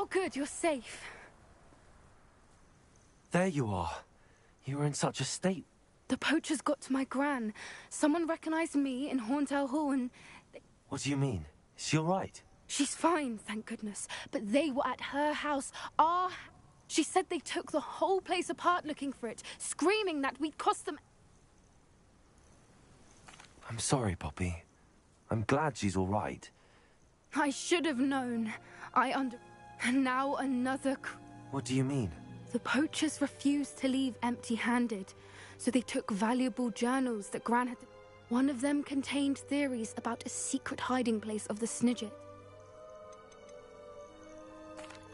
Oh, good, you're safe. There you are. You were in such a state. The poachers got to my gran. Someone recognized me in Horndale Hall and... What do you mean? Is she all right? She's fine, thank goodness. But they were at her house, She said they took the whole place apart looking for it, screaming that we'd cost them... I'm sorry, Poppy. I'm glad she's all right. I should have known. And now another... What do you mean? The poachers refused to leave empty-handed, so they took valuable journals that Gran had... One of them contained theories about a secret hiding place of the Snidget.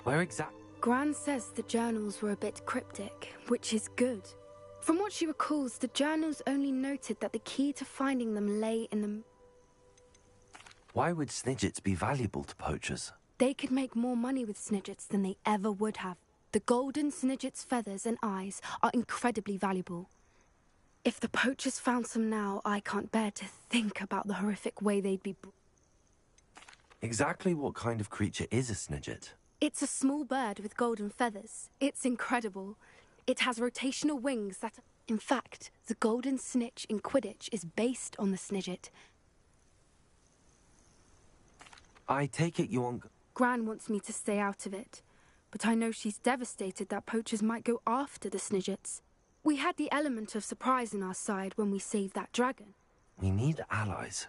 Where exactly? Gran says the journals were a bit cryptic, which is good. From what she recalls, the journals only noted that the key to finding them lay in the... Why would Snidgets be valuable to poachers? They could make more money with Snidgets than they ever would have. The golden Snidget's feathers and eyes are incredibly valuable. If the poachers found some now, I can't bear to think about the horrific way they'd be... Exactly what kind of creature is a Snidget? It's a small bird with golden feathers. It's incredible. It has rotational wings that... In fact, the golden snitch in Quidditch is based on the Snidget. I take it you want... Gran wants me to stay out of it, but I know she's devastated that poachers might go after the Snidgets. We had the element of surprise on our side when we saved that dragon. We need allies.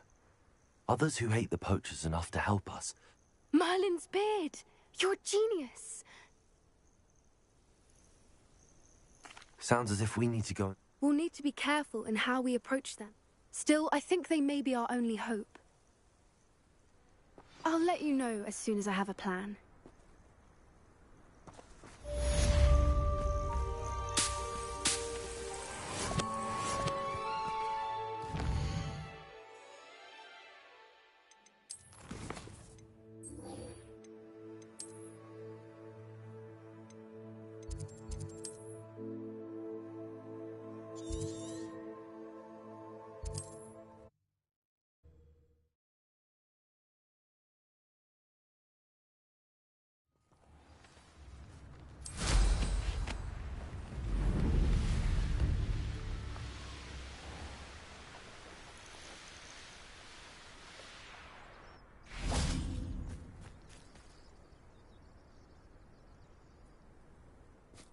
Others who hate the poachers enough to help us. Merlin's beard! You're a genius! Sounds as if we need to go... We'll need to be careful in how we approach them. Still, I think they may be our only hope. I'll let you know as soon as I have a plan.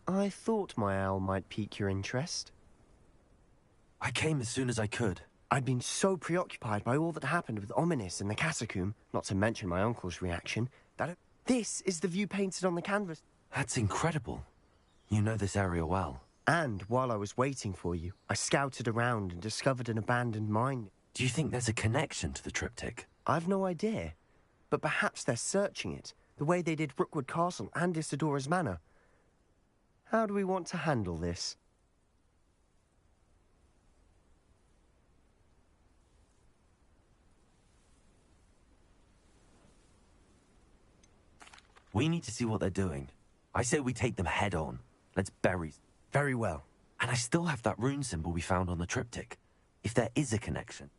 I thought my owl might pique your interest. I came as soon as I could. I'd been so preoccupied by all that happened with Ominis and the catacomb, not to mention my uncle's reaction, that this is the view painted on the canvas. That's incredible. You know this area well. And while I was waiting for you, I scouted around and discovered an abandoned mine. Do you think there's a connection to the triptych? I've no idea, but perhaps they're searching it, the way they did Rookwood Castle and Isidora's Manor. How do we want to handle this? We need to see what they're doing. I say we take them head on. Let's bury... Very well. And I still have that rune symbol we found on the triptych. If there is a connection.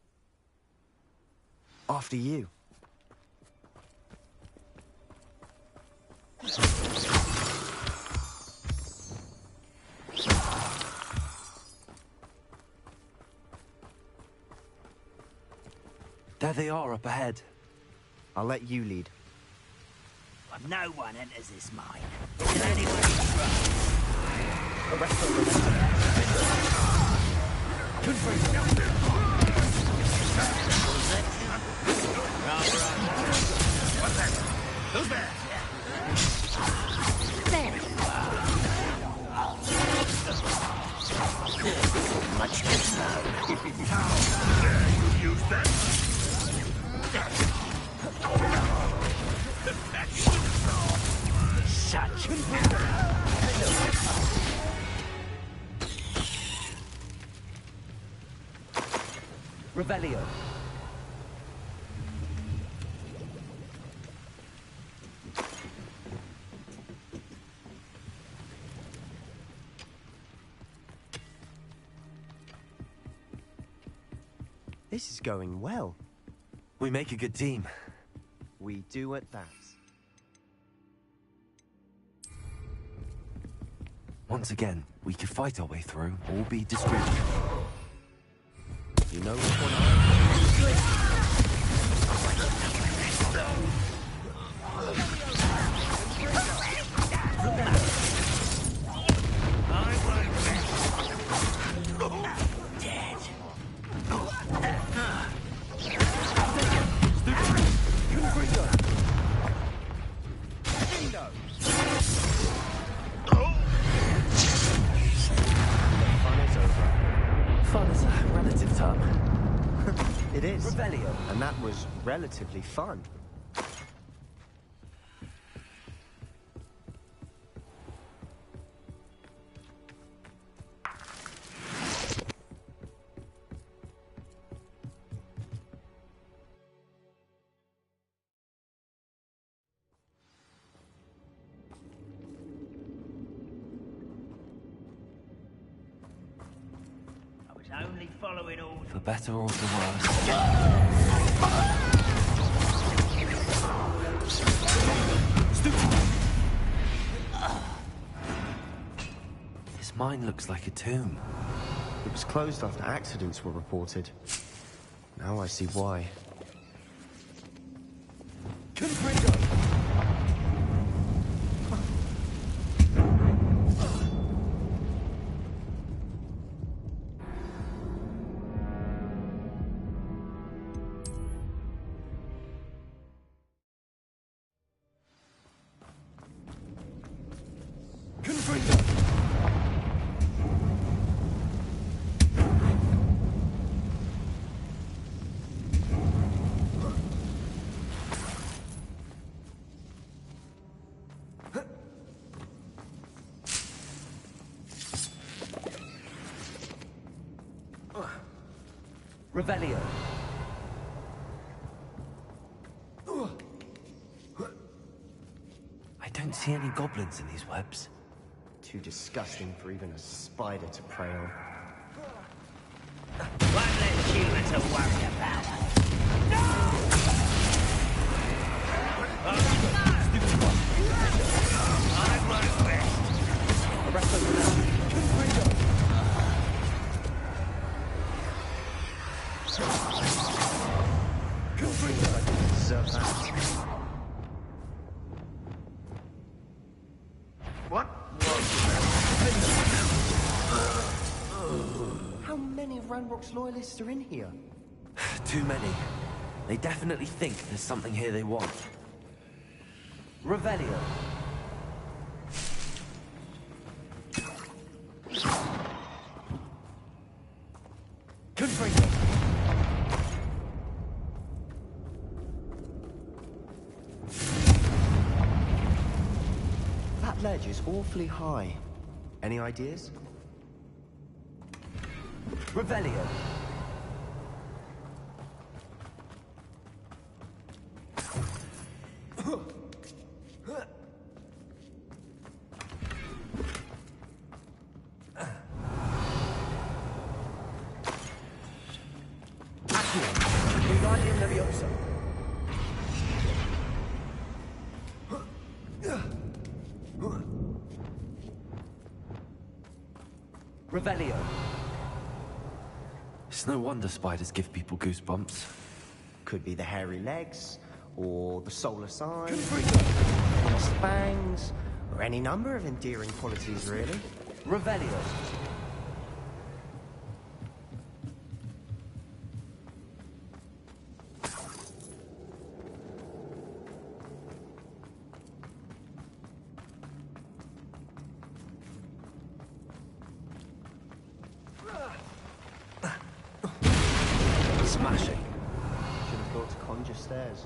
After you. There they are, up ahead. I'll let you lead. But no one enters this mine. Can anybody trust? Who's there? There. Much too slow. How dare you use that? Such Revelio. This is going well. We make a good team. We do at that. Once again, we could fight our way through or be distributed. You know which one I Fun is a relative term. It is. Rebellion. And that was relatively fun. Only following orders. For better or for worse. This mine looks like a tomb. It was closed after accidents were reported. Now I see why. Revelio. I don't see any goblins in these webs. Too disgusting for even a spider to prey on. One less human to worry about. I won't rest. The rest of them. What? How many of Ranrok's loyalists are in here? Too many. They definitely think there's something here they want. Revelio. Confringo. That ledge is awfully high. Any ideas? Revelio. Revelio. It's no wonder spiders give people goosebumps. Could be the hairy legs, or the solar sign, the fangs, or any number of endearing qualities, really. Revelio. Smashing. Should have thought to conjure stairs.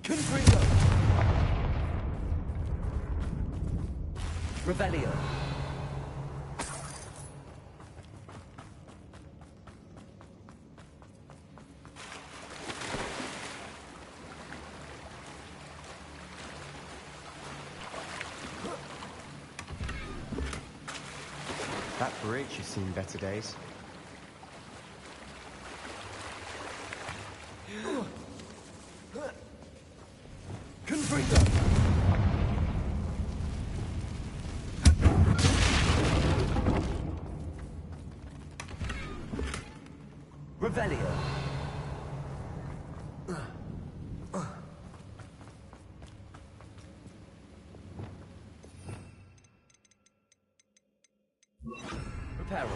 Confringo. Revelio. That bridge has seen better days. Revelio. Reparo.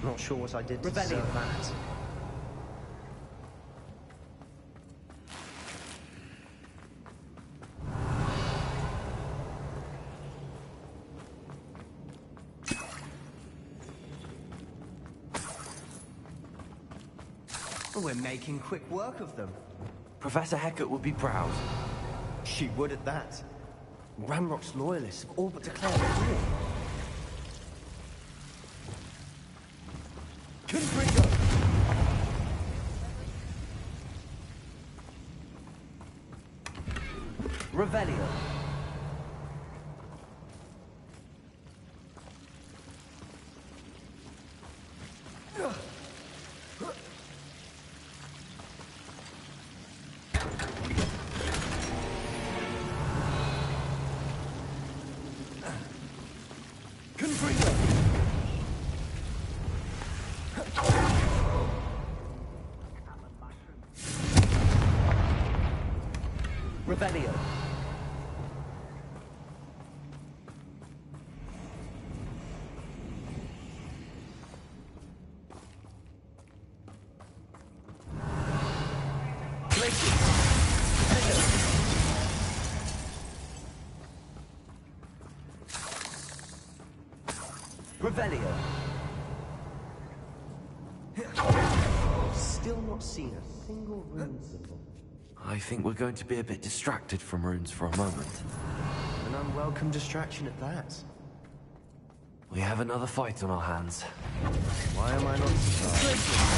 Not sure what I did to deserve that. We're making quick work of them. Professor Hecat would be proud. She would at that. Ranrock's loyalists have all but declared war. Confringo! Revelio. Revelio. Revelio. Still not seen a single rune symbol. I think we're going to be a bit distracted from runes for a moment. An unwelcome distraction at that. We have another fight on our hands. Why am I not surprised?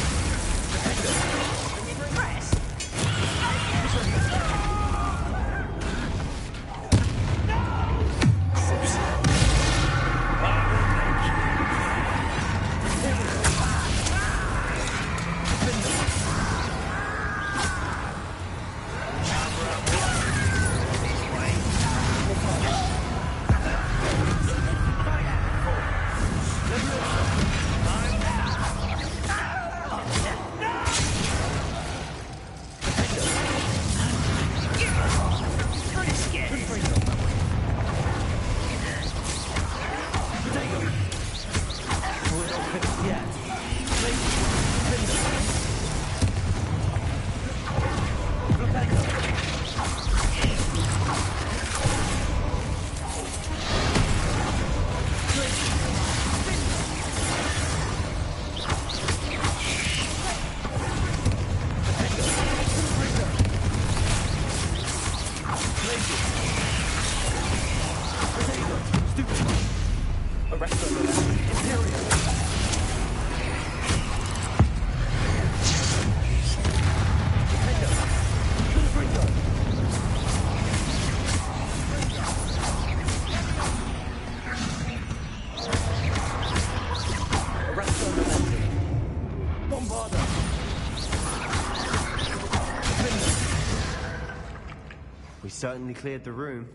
We certainly cleared the room.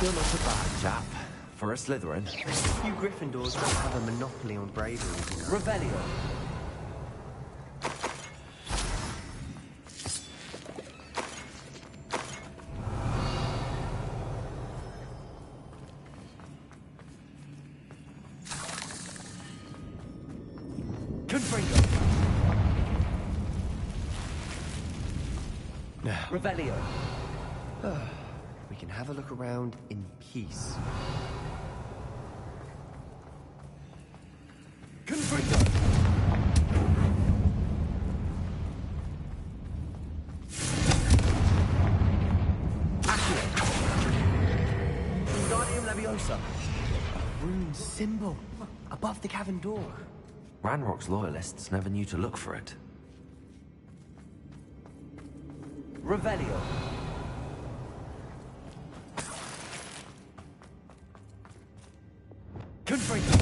You're not a bad chap. For a Slytherin. You Gryffindors don't have a monopoly on bravery. Revelio. Confringo. Revelio. We can have a look around in peace. Confringo. A rune symbol above the cavern door. Ranrock's loyalists never knew to look for it. Revelio. Confringo.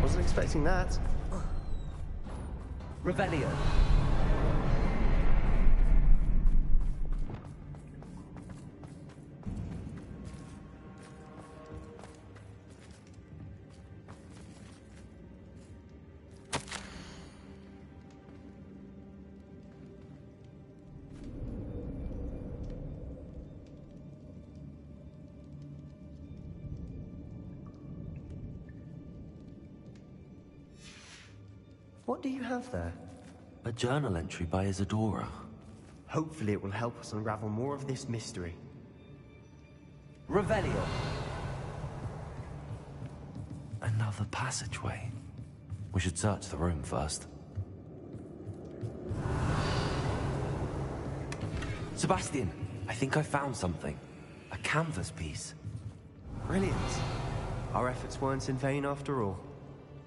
Wasn't expecting that. Revelio. What do you have there? A journal entry by Isadora. Hopefully it will help us unravel more of this mystery. Revelio. Another passageway. We should search the room first. Sebastian, I think I found something. A canvas piece. Brilliant. Our efforts weren't in vain after all.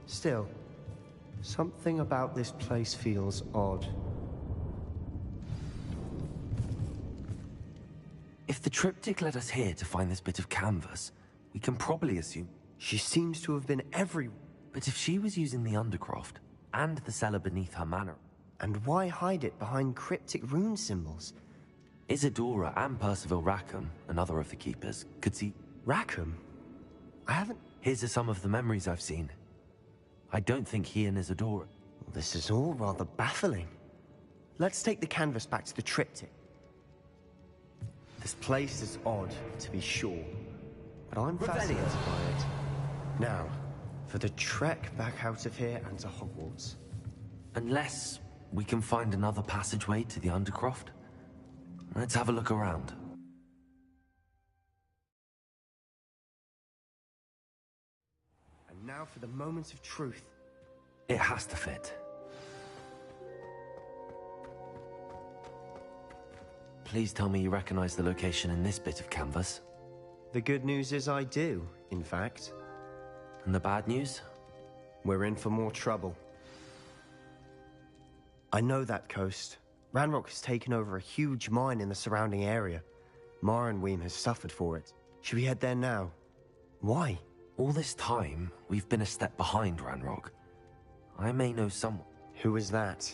Still, something about this place feels odd. If the triptych led us here to find this bit of canvas, we can probably assume... She seems to have been everywhere. But if she was using the Undercroft, and the cellar beneath her manor... And why hide it behind cryptic rune symbols? Isadora and Percival Rackham, another of the Keepers, could see... Rackham? I haven't... Here are some of the memories I've seen. I don't think he and Isadora... This is all rather baffling. Let's take the canvas back to the triptych. This place is odd, to be sure, but I'm fascinated by it. Now, for the trek back out of here and to Hogwarts. Unless we can find another passageway to the Undercroft. Let's have a look around. And now for the moment of truth. It has to fit. Please tell me you recognize the location in this bit of canvas. The good news is I do, in fact. And the bad news? We're in for more trouble. I know that coast. Ranrock has taken over a huge mine in the surrounding area. Marenweem has suffered for it. Should we head there now? Why? All this time, we've been a step behind Ranrock. I may know someone. Who is that?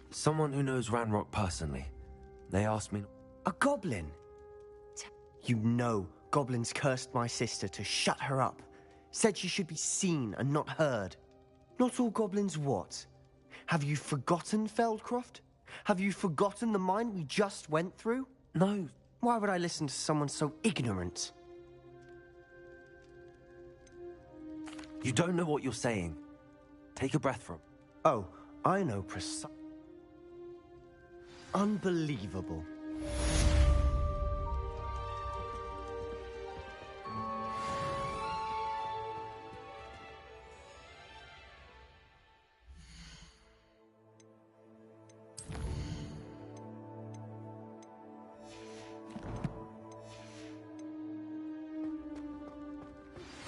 Someone who knows Ranrock personally. They asked me... A goblin? You know goblins cursed my sister to shut her up. Said she should be seen and not heard. Not all goblins what? Have you forgotten Feldcroft? Have you forgotten the mine we just went through? No. Why would I listen to someone so ignorant? You don't know what you're saying. Take a breath from... Oh, I know precisely. Unbelievable.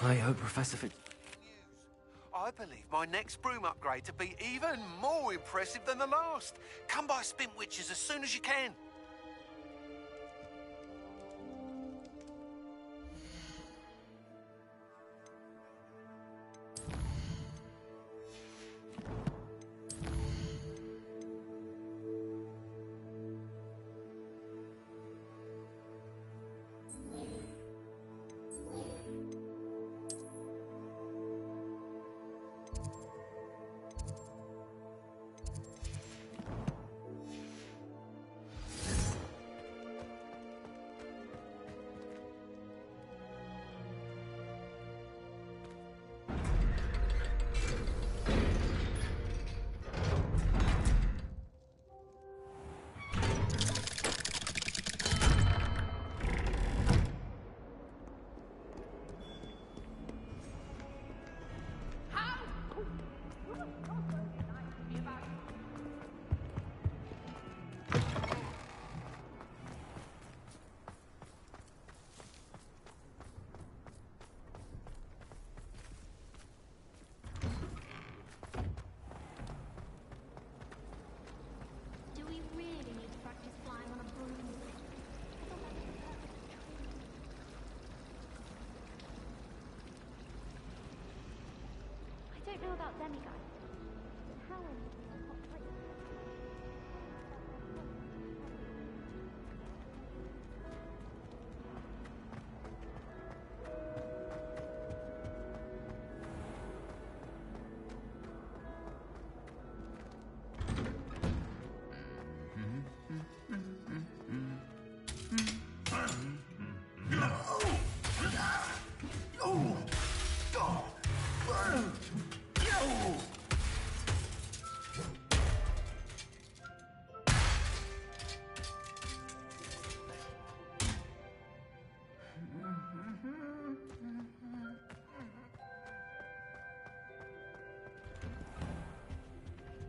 I hope Professor Fitz... I believe my next broom upgrade to be even more impressive than the last. Come by Spintwitches as soon as you can. don't know about demigods. How in top three?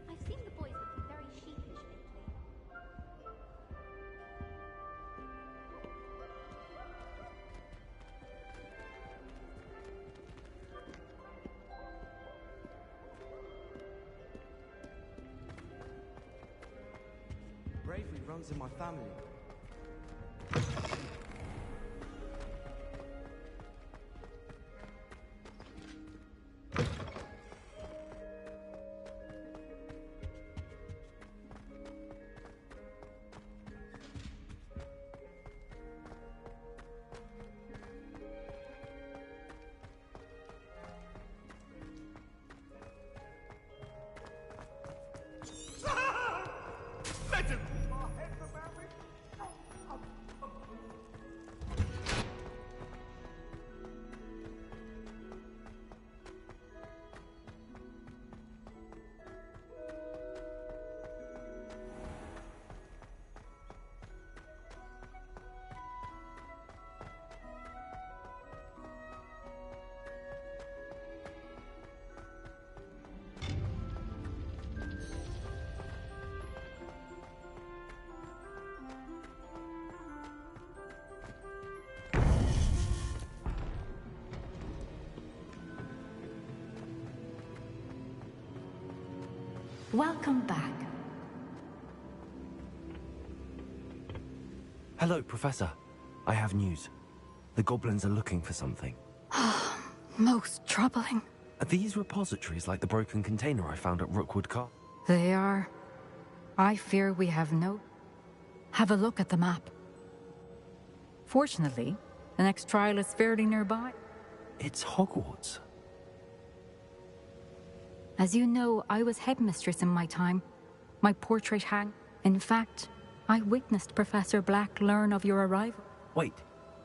I've seen the boys looking very sheepish lately. Bravery runs in my family. Welcome back. Hello, Professor. I have news. The goblins are looking for something. Most troubling. Are these repositories like the broken container I found at Rookwood Castle? They are. I fear we have no... Have a look at the map. Fortunately, the next trial is fairly nearby. It's Hogwarts. As you know, I was headmistress in my time. My portrait hang. In fact, I witnessed Professor Black learn of your arrival. Wait,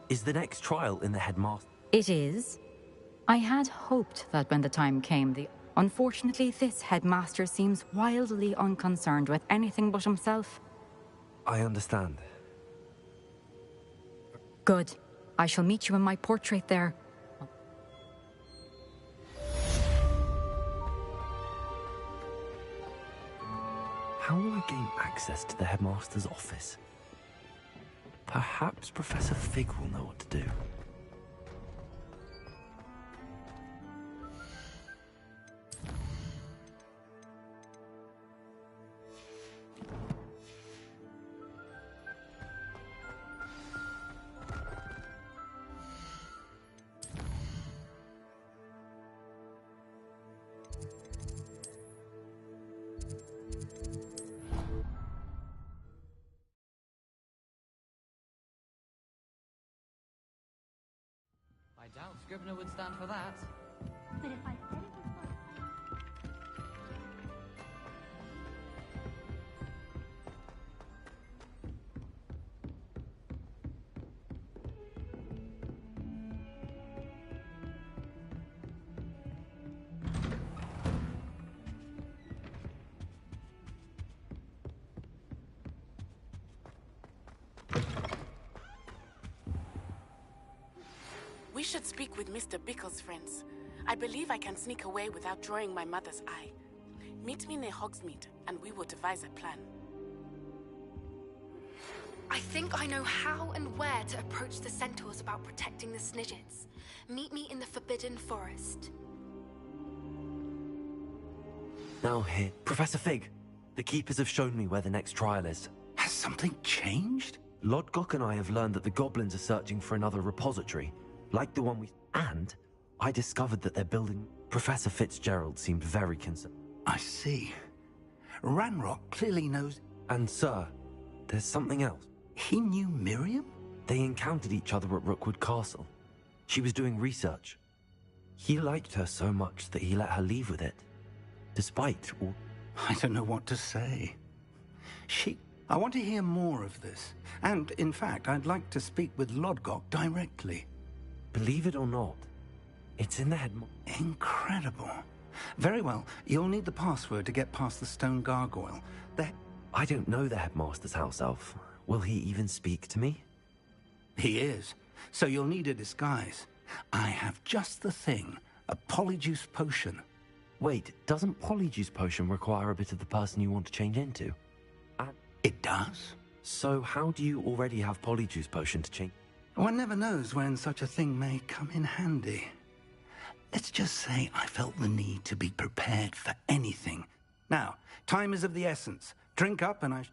is the next trial in the headmaster? It is. I had hoped that when the time came, Unfortunately, this headmaster seems wildly unconcerned with anything but himself. I understand. Good. I shall meet you in my portrait there. How will I gain access to the headmaster's office? Perhaps Professor Fig will know what to do. I doubt Scrivener would stand for that. But if I said it was fun. We should speak with Mr. Bickle's friends. I believe I can sneak away without drawing my mother's eye. Meet me near Hogsmeade, and we will devise a plan. I think I know how and where to approach the centaurs about protecting the Snidgets. Meet me in the Forbidden Forest. Now here, Professor Fig. The Keepers have shown me where the next trial is. Has something changed? Lodgok and I have learned that the goblins are searching for another repository, like the one we... And I discovered that they're building... Professor Fitzgerald seemed very concerned. I see. Ranrok clearly knows... And sir, there's something else. He knew Miriam? They encountered each other at Rookwood Castle. She was doing research. He liked her so much that he let her leave with it. Despite all... I don't know what to say. I want to hear more of this. And, in fact, I'd like to speak with Lodgok directly. Believe it or not, it's in the head... Incredible. Very well. You'll need the password to get past the stone gargoyle. I don't know the headmaster's house elf. Will he even speak to me? He is. So you'll need a disguise. I have just the thing. A polyjuice potion. Wait, doesn't polyjuice potion require a bit of the person you want to change into? It does. So how do you already have polyjuice potion to change? One never knows when such a thing may come in handy. Let's just say I felt the need to be prepared for anything. Now, time is of the essence. Drink up and I...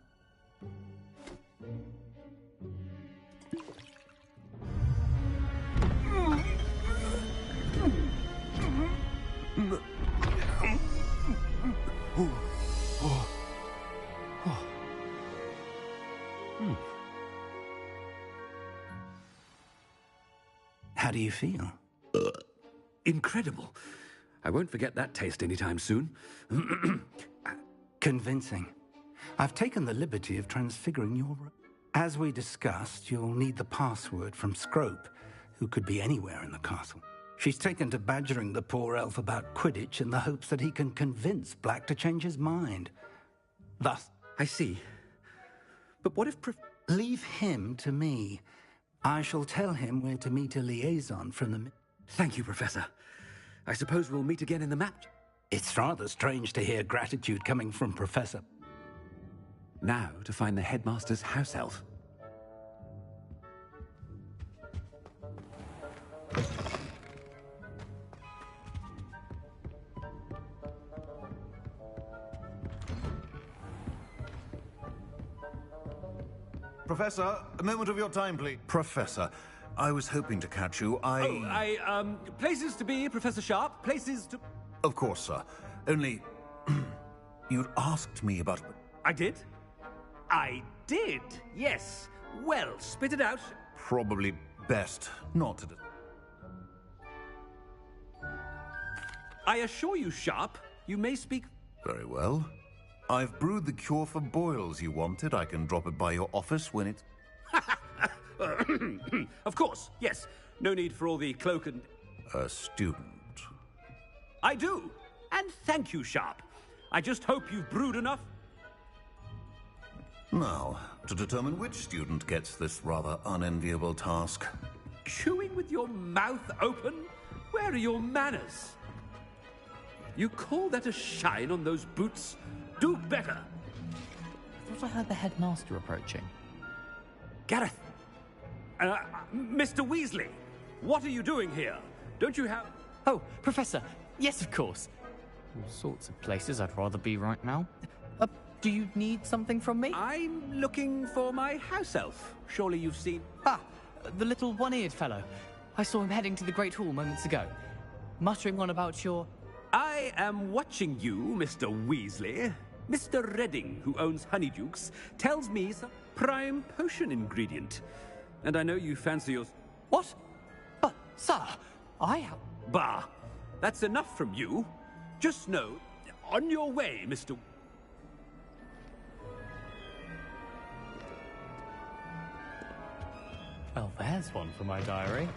How do you feel? Incredible. I won't forget that taste anytime soon. Convincing. I've taken the liberty of transfiguring your... As we discussed, you'll need the password from Scrope, who could be anywhere in the castle. She's taken to badgering the poor elf about Quidditch in the hopes that he can convince Black to change his mind. Thus... I see. But what if... Leave him to me. I shall tell him where to meet a liaison from the... Thank you, Professor. I suppose we'll meet again in the map. It's rather strange to hear gratitude coming from Professor. Now to find the headmaster's house elf. Professor, a moment of your time, please. Professor, I was hoping to catch you. Places to be, Professor Sharp. Places to... Of course, sir. Only... you'd asked me about... I did? I did, yes. Well, spit it out. Probably best not to... I assure you, Sharp, you may speak... Very well. I've brewed the cure for boils you wanted. I can drop it by your office when it's... Of course, yes. No need for all the cloak and... A student. I do. And thank you, Sharp. I just hope you've brewed enough. Now, to determine which student gets this rather unenviable task. Chewing with your mouth open? Where are your manners? You call that a shine on those boots? Do better. I thought I heard the headmaster approaching. Gareth. Mr. Weasley, what are you doing here? Don't you have... Oh, Professor. Yes, of course. All sorts of places I'd rather be right now. Do you need something from me? I'm looking for my house elf. Surely you've seen... Ah, the little one-eared fellow. I saw him heading to the Great Hall moments ago, muttering on about your... I am watching you, Mr. Weasley. Mr. Redding, who owns Honeydukes, tells me some prime potion ingredient. And I know you fancy yours... What? But, sir, I have... Bah! That's enough from you. Just know, on your way, Mr... Well, there's one for my diary.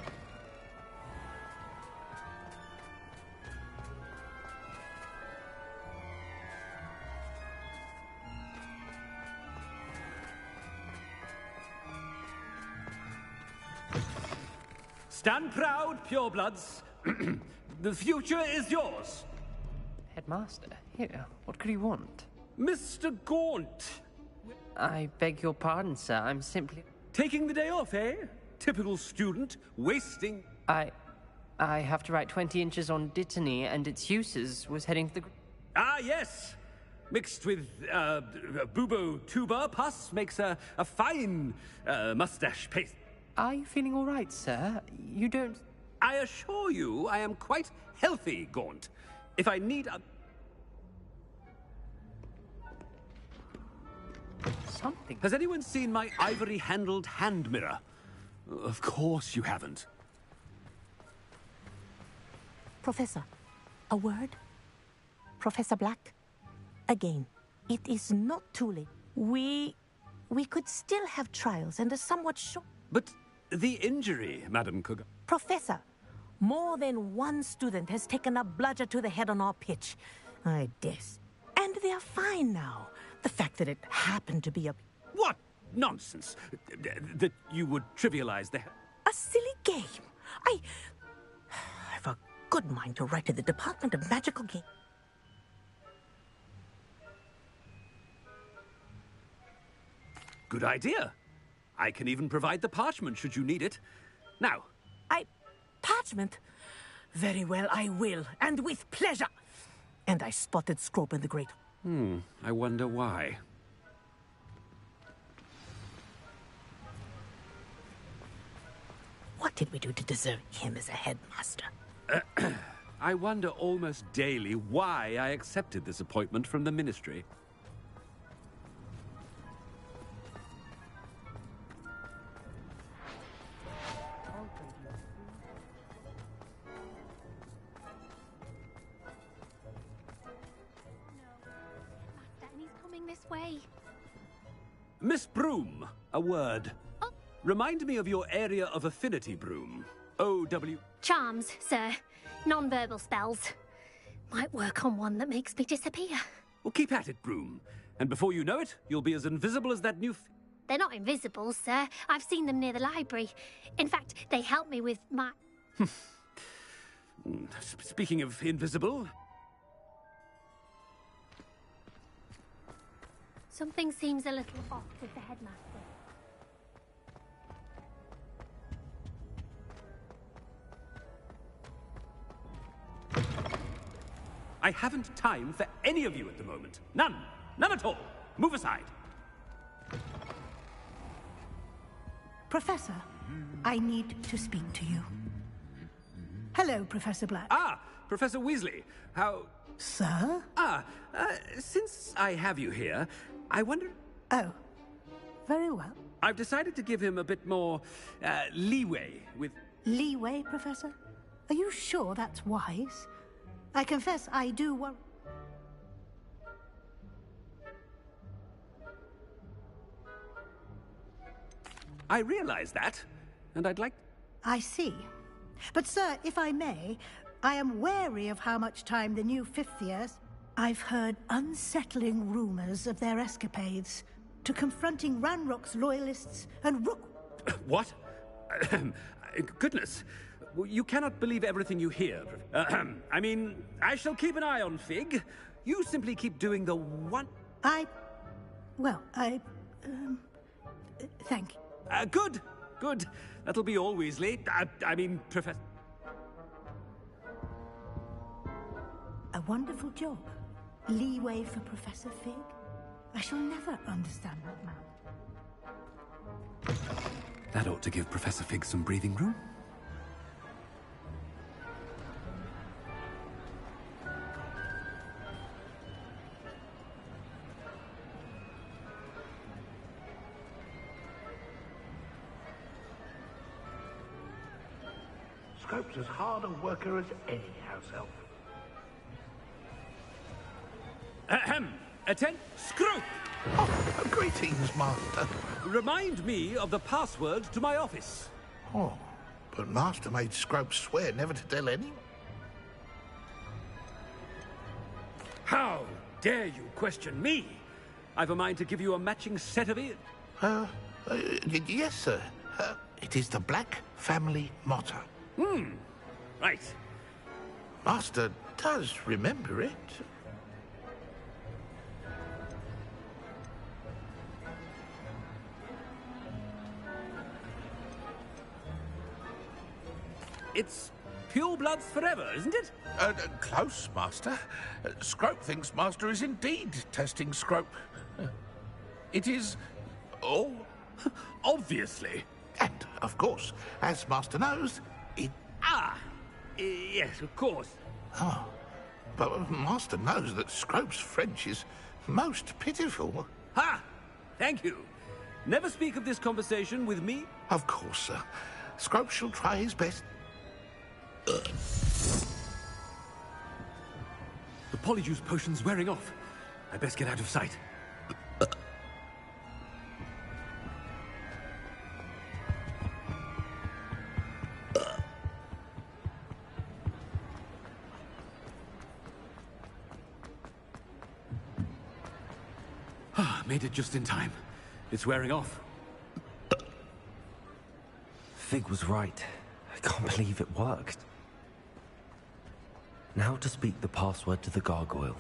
Stand proud, purebloods. The future is yours. Headmaster, here, what could you want? Mr. Gaunt. I beg your pardon, sir. I'm simply... Taking the day off, eh? Typical student, wasting... I have to write 20 inches on Dittany and its uses. Was heading to the... Ah, yes. Mixed with, bubo tuber pus makes a fine, mustache paste. Are you feeling all right, sir? You don't... I assure you I am quite healthy, Gaunt. If I need a... Something. Has anyone seen my ivory-handled hand mirror? Of course you haven't. Professor, a word? Professor Black? Again, it is not too late. We could still have trials and a somewhat short... But the injury, Madam Cougar... Professor, more than one student has taken a bludger to the head on our pitch. I guess. And they are fine now. The fact that it happened to be a... What nonsense! That you would trivialize the... A silly game. I've a good mind to write to the Department of Magical Games. Good idea. I can even provide the parchment should you need it. Now... Parchment? Very well, I will, and with pleasure. And I spotted Scrope in the grate. I wonder why. What did we do to deserve him as a headmaster? I wonder almost daily why I accepted this appointment from the Ministry. Way. Miss Broom, a word. Oh. Remind me of your area of affinity, Broom. O.W. Charms, sir. Non-verbal spells. Might work on one that makes me disappear. Well, keep at it, Broom. And before you know it, you'll be as invisible as that new... They're not invisible, sir. I've seen them near the library. In fact, they help me with my... Speaking of invisible... Something seems a little off with the headmaster. I haven't time for any of you at the moment. None. None at all. Move aside. Professor, I need to speak to you. Hello, Professor Black. Ah, Professor Weasley. How... Sir? Since I have you here, I wonder... Oh, very well. I've decided to give him a bit more, leeway with... Leeway, Professor? Are you sure that's wise? I confess I do worry... I realize that, and I'd like... I see. But, sir, if I may, I am wary of how much time the new fifth years... I've heard unsettling rumors of their escapades to confronting Ranrock's loyalists and What? Goodness. You cannot believe everything you hear. I mean, I shall keep an eye on Fig. You simply keep doing the one... Thank you. Good. Good. That'll be all, Weasley. I mean, Professor... A wonderful job. Leeway for Professor Fig? I shall never understand that man. That ought to give Professor Fig some breathing room. Scrope's as hard a worker as any house elf. Attend, Scrope! Oh, greetings, Master. Remind me of the password to my office. Oh, but Master made Scrope swear never to tell anyone. How dare you question me? I've a mind to give you a matching set of ears. Yes, sir. It is the Black family motto. Right. Master does remember it. It's pure bloods forever, isn't it? Close, Master. Scrope thinks Master is indeed testing Scrope. It is all... Obviously. And, of course, as Master knows, it Yes, of course. Oh, but Master knows that Scrope's French is most pitiful. Ha! Thank you. Never speak of this conversation with me. Of course, sir. Scrope shall try his best. The polyjuice potion's wearing off. I best get out of sight. Made it just in time. It's wearing off. Fig was right. I can't believe it worked. Now to speak the password to the gargoyle.